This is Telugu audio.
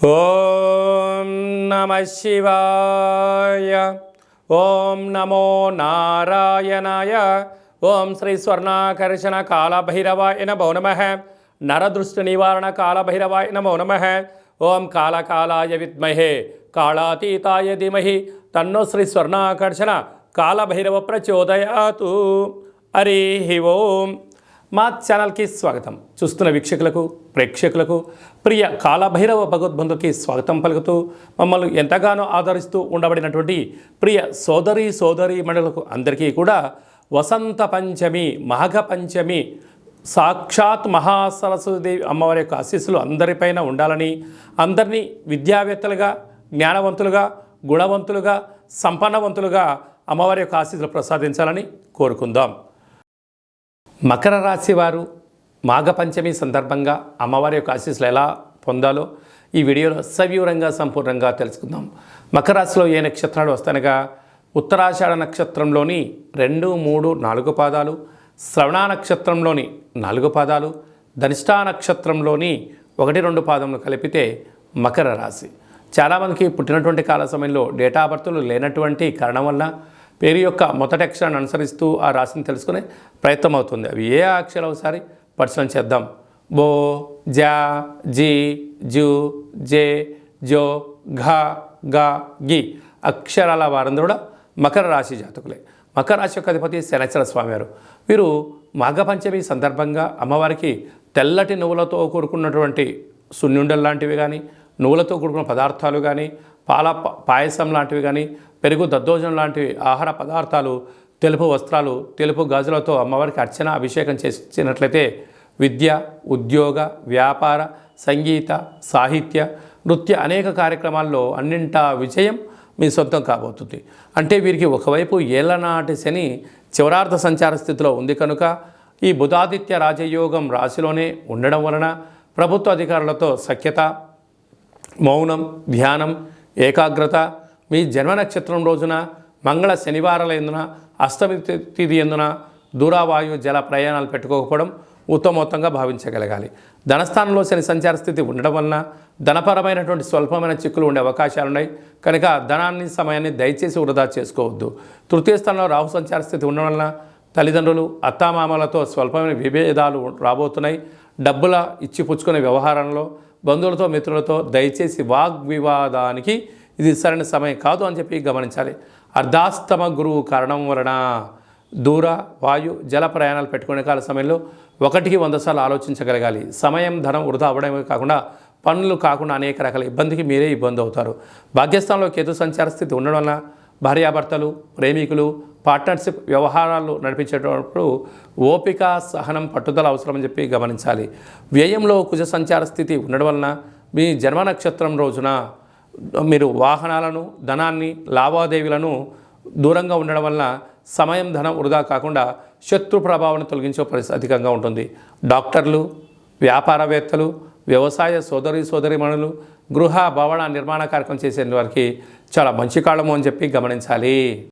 ఓం నమః శివాయ. ఓం నమో నారాయణాయ. ఓం శ్రీ స్వర్ణాకర్షణ కాళభైరవాయ నమో నమః. నరదృష్టి నివారణ కాళభైరవాయ నమో నమః. ఓం కాళకాలాయ విద్మహే కాళాతీతాయ ధీమహి తన్నో శ్రీ స్వర్ణాకర్షణ కాళభైరవ ప్రచోదయాతు. హరి ఓం. మా ఛానల్కి స్వాగతం. చూస్తున్న వీక్షకులకు ప్రేక్షకులకు ప్రియ కాళభైరవ భగవద్బంధుకి స్వాగతం పలుకుతూ మమ్మల్ని ఎంతగానో ఆదరిస్తూ ఉండబడినటువంటి ప్రియ సోదరీ మండలకు అందరికీ కూడా వసంత పంచమి మాఘ పంచమి సాక్షాత్ మహాసరస్వతీదేవి అమ్మవారి యొక్క ఆశీస్సులు అందరిపైన ఉండాలని, అందరినీ విద్యావేత్తలుగా, జ్ఞానవంతులుగా, గుణవంతులుగా, సంపన్నవంతులుగా అమ్మవారి యొక్క ఆశీస్సులు ప్రసాదించాలని కోరుకుందాం. మకర రాశి వారు మాఘపంచమి సందర్భంగా అమ్మవారి యొక్క ఆశీస్సులు ఎలా పొందాలో ఈ వీడియోలో సవివరంగా సంపూర్ణంగా తెలుసుకుందాం. మకర రాశిలో ఏ నక్షత్రాలు వస్తానగా ఉత్తరాషాఢ నక్షత్రంలోని 2, 3, 4 పాదాలు, శ్రవణ నక్షత్రంలోని 4 పాదాలు, ధనిష్టా నక్షత్రంలోని 1, 2 పాదములు కలిపితే మకర రాశి. చాలామందికి పుట్టినటువంటి కాల సమయంలో డేటా ఆఫ్ బర్త్లు లేనటువంటి కారణం వల్ల పేరు యొక్క మొదటి అక్షరాన్ని అనుసరిస్తూ ఆ రాశిని తెలుసుకునే ప్రయత్నం అవుతుంది. అవి ఏ అక్షరాలు ఒకసారి పరిశీలన చేద్దాం. బో, జా, జీ, జూ, జే, జో, ఘ, గ, గి అక్షరాల వారందరూ కూడా మకర రాశి జాతకులే. మకర రాశి యొక్క అధిపతి శనైశ్వర స్వామి వారు. వీరు మాఘపంచమి సందర్భంగా అమ్మవారికి తెల్లటి నువ్వులతో కూడుకున్నటువంటి సున్నుండలు లాంటివి కానీ, నువ్వులతో కూడుకున్న పదార్థాలు కానీ, పాల పాయసం లాంటివి కానీ, పెరుగు దద్దోజనం లాంటివి ఆహార పదార్థాలు, తెలుపు వస్త్రాలు, తెలుపు గాజులతో అమ్మవారికి అర్చన అభిషేకం చేసినట్లయితే విద్య, ఉద్యోగ, వ్యాపార, సంగీత, సాహిత్య, నృత్య అనేక కార్యక్రమాల్లో అన్నింటా విజయం మీ సొంతం కాబోతుంది. అంటే వీరికి ఒకవైపు ఏళ్లనాటి శని చివరార్థ సంచార స్థితిలో ఉంది కనుక ఈ బుధాదిత్య రాజయోగం రాశిలోనే ఉండడం వలన ప్రభుత్వ అధికారులతో సఖ్యత, మౌనం, ధ్యానం, ఏకాగ్రత, మీ జన్మ నక్షత్రం రోజున మంగళ శనివారాల ఎందున, అష్టమి తిథి ఎందున దూరావాయు జల ప్రయాణాలు పెట్టుకోకపోవడం ఉత్తమోత్తంగా భావించగలగాలి. ధనస్థానంలో శని సంచార స్థితి ఉండడం వలన ధనపరమైనటువంటి స్వల్పమైన చిక్కులు ఉండే అవకాశాలున్నాయి కనుక ధనాన్ని, సమయాన్ని దయచేసి వృధా చేసుకోవద్దు. తృతీయ స్థానంలో రాహు సంచార స్థితి ఉండడం వలన తల్లిదండ్రులు, అత్తామామలతో స్వల్పమైన విభేదాలు రాబోతున్నాయి. డబ్బుల ఇచ్చిపుచ్చుకునే వ్యవహారంలో బంధువులతో, మిత్రులతో దయచేసి వాగ్వివాదానికి ఇది సరైన సమయం కాదు అని చెప్పి గమనించాలి. అర్ధాస్తమ గురువు కారణం వలన దూర, వాయు, జల ప్రయాణాలు పెట్టుకునే కాల సమయంలో 1కి 100 సార్లు ఆలోచించగలగాలి. సమయం, ధనం వృధా అవ్వడమే కాకుండా పనులు కాకుండా అనేక రకాల ఇబ్బందికి మీరే ఇబ్బంది అవుతారు. భాగ్యస్థానంలో కేతు సంచార స్థితి ఉండడం వలన భార్యాభర్తలు, ప్రేమికులు, పార్ట్నర్షిప్ వ్యవహారాలు నడిపించేటప్పుడు ఓపిక, సహనం, పట్టుదల అవసరమని చెప్పి గమనించాలి. వ్యయంలో కుజ సంచార స్థితి ఉండడం వలన మీ జన్మ నక్షత్రం రోజున మీరు వాహనాలను, ధనాన్ని, లావాదేవీలను దూరంగా ఉండడం వలన సమయం, ధనం వృధా కాకుండా శత్రు ప్రభావాన్ని తొలగించే పరిస్థితి అధికంగా ఉంటుంది. డాక్టర్లు, వ్యాపారవేత్తలు, వ్యవసాయ సోదరీమణులు, గృహ భవన నిర్మాణ కార్యక్రమం చేసే వారికి చాలా మంచి కాలము అని చెప్పి గమనించాలి.